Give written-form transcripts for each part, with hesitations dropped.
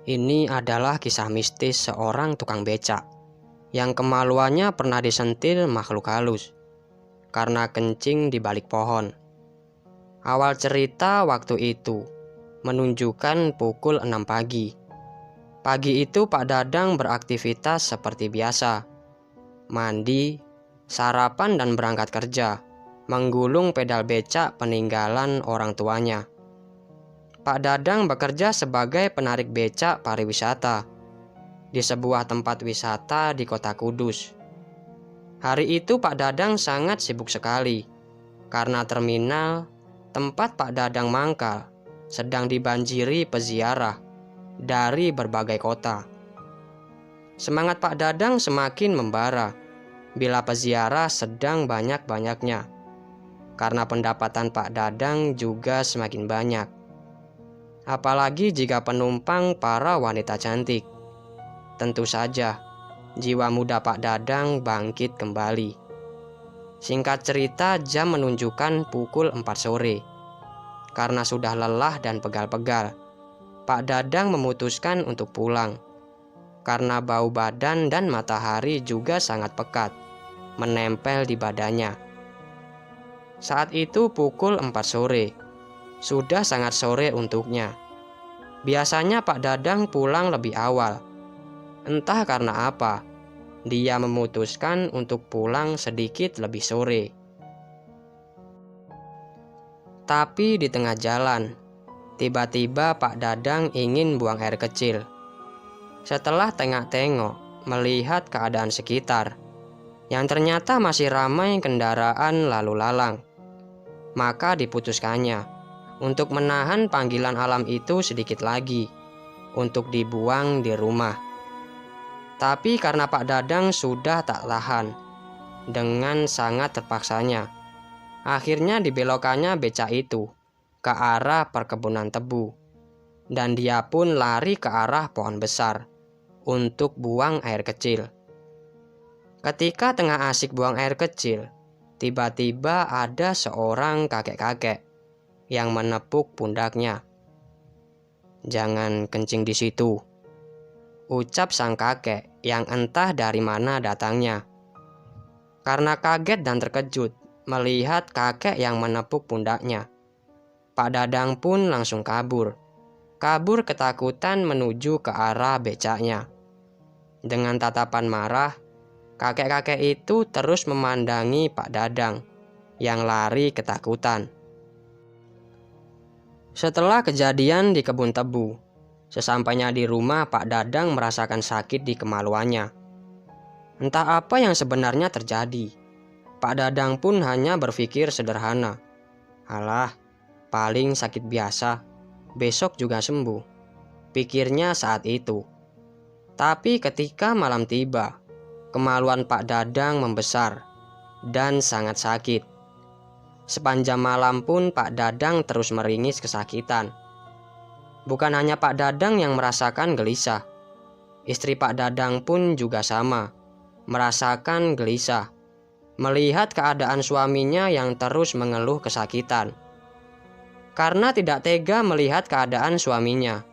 Ini adalah kisah mistis seorang tukang becak yang kemaluannya pernah disentil makhluk halus karena kencing di balik pohon. Awal cerita waktu itu menunjukkan pukul 6 pagi. Pagi itu Pak Dadang beraktivitas seperti biasa. Mandi, sarapan dan berangkat kerja, menggulung pedal becak peninggalan orang tuanya. Pak Dadang bekerja sebagai penarik becak pariwisata di sebuah tempat wisata di kota Kudus. Hari itu Pak Dadang sangat sibuk sekali karena terminal tempat Pak Dadang mangkal sedang dibanjiri peziarah dari berbagai kota. Semangat Pak Dadang semakin membara bila peziarah sedang banyak-banyaknya, karena pendapatan Pak Dadang juga semakin banyak. Apalagi jika penumpang para wanita cantik. Tentu saja, jiwa muda Pak Dadang bangkit kembali. Singkat cerita, jam menunjukkan pukul 4 sore. Karena sudah lelah dan pegal-pegal, Pak Dadang memutuskan untuk pulang. Karena bau badan dan matahari juga sangat pekat, menempel di badannya. Saat itu pukul 4 sore. Sudah sangat sore untuknya. Biasanya Pak Dadang pulang lebih awal. Entah karena apa, dia memutuskan untuk pulang sedikit lebih sore. Tapi di tengah jalan, tiba-tiba Pak Dadang ingin buang air kecil. Setelah tengok-tengok melihat keadaan sekitar, yang ternyata masih ramai kendaraan lalu lalang, maka diputuskannya untuk menahan panggilan alam itu sedikit lagi, untuk dibuang di rumah. Tapi karena Pak Dadang sudah tak tahan, dengan sangat terpaksanya, akhirnya dibelokkannya becak itu ke arah perkebunan tebu, dan dia pun lari ke arah pohon besar untuk buang air kecil. Ketika tengah asik buang air kecil, tiba-tiba ada seorang kakek-kakek yang menepuk pundaknya. "Jangan kencing di situ," ucap sang kakek yang entah dari mana datangnya. Karena kaget dan terkejut melihat kakek yang menepuk pundaknya, Pak Dadang pun langsung kabur ketakutan menuju ke arah becaknya. Dengan tatapan marah, kakek-kakek itu terus memandangi Pak Dadang yang lari ketakutan. Setelah kejadian di kebun tebu, sesampainya di rumah Pak Dadang merasakan sakit di kemaluannya. Entah apa yang sebenarnya terjadi. Pak Dadang pun hanya berpikir sederhana. "Alah, paling sakit biasa, besok juga sembuh," pikirnya saat itu. Tapi ketika malam tiba, kemaluan Pak Dadang membesar dan sangat sakit. Sepanjang malam pun Pak Dadang terus meringis kesakitan. Bukan hanya Pak Dadang yang merasakan gelisah, istri Pak Dadang pun juga sama, merasakan gelisah melihat keadaan suaminya yang terus mengeluh kesakitan. Karena tidak tega melihat keadaan suaminya,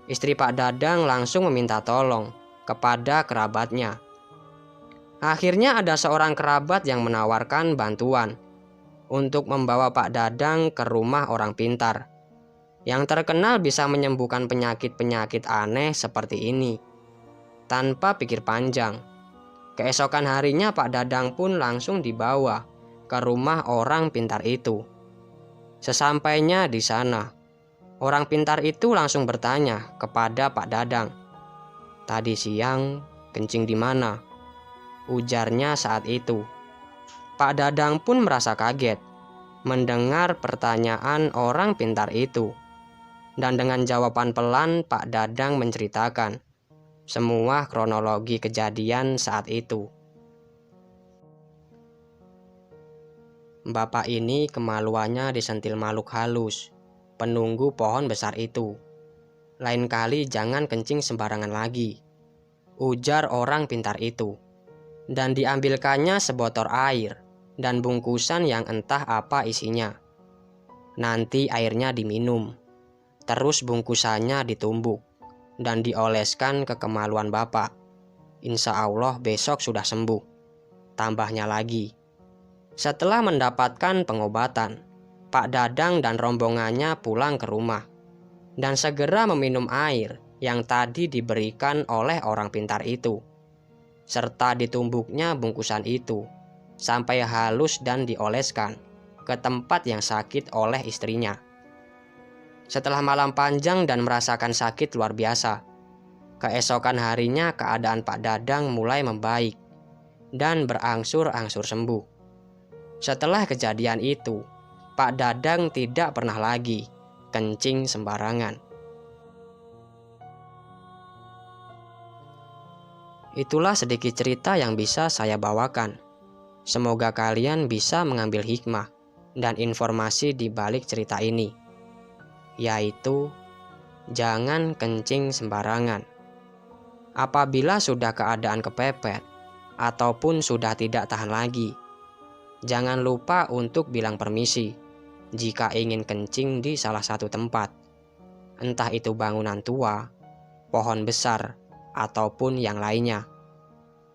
istri Pak Dadang langsung meminta tolong kepada kerabatnya. Akhirnya ada seorang kerabat yang menawarkan bantuan untuk membawa Pak Dadang ke rumah orang pintar yang terkenal bisa menyembuhkan penyakit-penyakit aneh seperti ini. Tanpa pikir panjang, keesokan harinya Pak Dadang pun langsung dibawa ke rumah orang pintar itu. Sesampainya di sana, orang pintar itu langsung bertanya kepada Pak Dadang. "Tadi siang kencing di mana?" ujarnya saat itu. Pak Dadang pun merasa kaget mendengar pertanyaan orang pintar itu. Dan dengan jawaban pelan Pak Dadang menceritakan semua kronologi kejadian saat itu. "Bapak ini kemaluannya disentil makhluk halus, penunggu pohon besar itu. Lain kali jangan kencing sembarangan lagi," ujar orang pintar itu. Dan diambilkannya sebotol air dan bungkusan yang entah apa isinya. Nanti airnya diminum, terus bungkusannya ditumbuk dan dioleskan ke kemaluan Bapak. Insya Allah besok sudah sembuh. Tambahnya lagi, setelah mendapatkan pengobatan, Pak Dadang dan rombongannya pulang ke rumah dan segera meminum air yang tadi diberikan oleh orang pintar itu, serta ditumbuknya bungkusan itu sampai halus dan dioleskan ke tempat yang sakit oleh istrinya. Setelah malam panjang dan merasakan sakit luar biasa, keesokan harinya keadaan Pak Dadang mulai membaik dan berangsur-angsur sembuh. Setelah kejadian itu, Pak Dadang tidak pernah lagi kencing sembarangan. Itulah sedikit cerita yang bisa saya bawakan. Semoga kalian bisa mengambil hikmah dan informasi di balik cerita ini, yaitu jangan kencing sembarangan. Apabila sudah keadaan kepepet ataupun sudah tidak tahan lagi, jangan lupa untuk bilang permisi jika ingin kencing di salah satu tempat, entah itu bangunan tua, pohon besar, ataupun yang lainnya.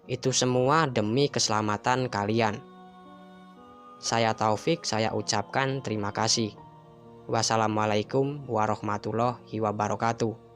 Itu semua demi keselamatan kalian. Saya Taufik, saya ucapkan terima kasih. Wassalamualaikum warahmatullahi wabarakatuh.